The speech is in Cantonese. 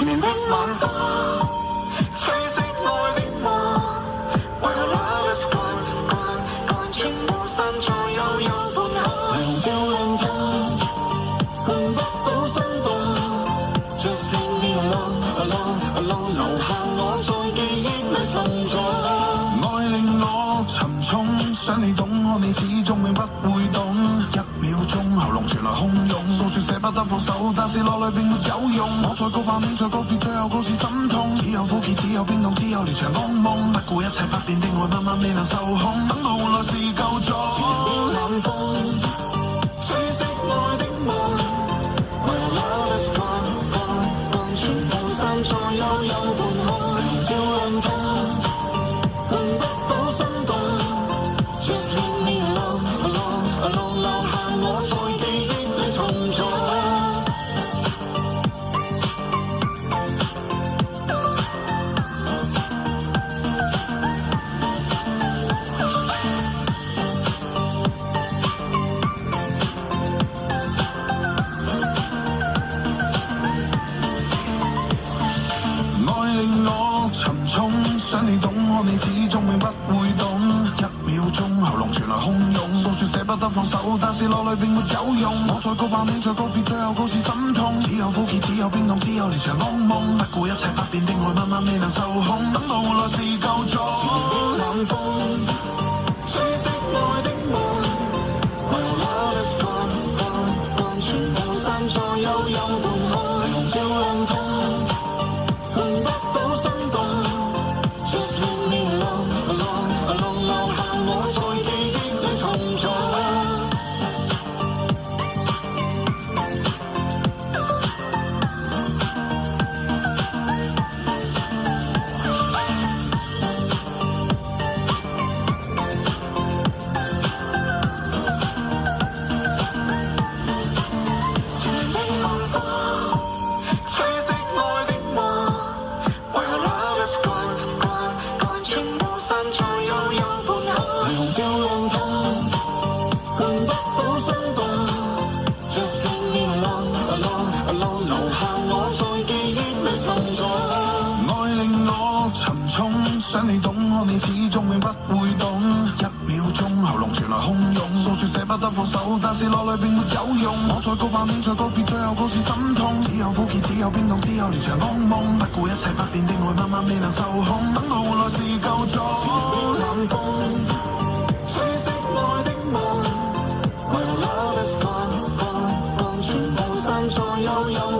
纏綿的晚風，吹熄愛的夢。為何 love is gone gone gone， 全部散在悠悠半空。霓虹照亮它，換不到心動。Just leave me alone alone alone， 留下我在記憶裏沉重。愛令我沉重，想你懂我，你始終永不會懂。1秒鐘喉嚨傳來洶湧，訴說捨不得放手，但是落淚並沒有用。我在告白面在告別，最後告示心痛。只有苦澀，只有冰凍，只有連場噩夢。不顧一切不變的愛，慢慢未能受控。等到換來是夠鐘。晚風吹熄愛的夢，為何 love is gone gone gone， 全部散在悠悠半空。霓虹照亮它，換不到心動。Just leave me alone alone alone， 留下我在記憶裏沉重。愛令我沉重，想你懂我，你始終永不會懂。1秒鐘喉嚨傳來洶湧，訴說捨不得放手，但是落淚並沒有用。我在告白面在告別，最後告示心痛。只有苦澀，只有冰凍，只有連場噩夢。不顧一切不變的愛，慢慢未能受控。等到換來是夠鐘。晚風吹熄愛的夢，為何 love is gone gone gone， 全部散在悠悠半空。霓虹照亮它，換不到心動。Just leave me alone alone alone， 留下我在記憶裏沉重。吹熄愛的夢，為何 love is gone gone gone， 全部散在悠悠半空。霓虹照亮它，換不到心動。Just leave me alone alone alone， 留下我在記憶裏沉重。愛令我沉重，想你懂我，你始終永不會懂。1秒鐘喉嚨傳來洶湧，訴說捨不得放手，但是落淚並沒有用。我在告白面在告別，最後告示心痛。只有苦澀，只有冰凍，只有連場噩夢。不顧一切不變的愛，慢慢未能受控。等到換來是夠鐘。晚風吹熄愛的夢，為何 love is gone gone gone， 全部散在悠悠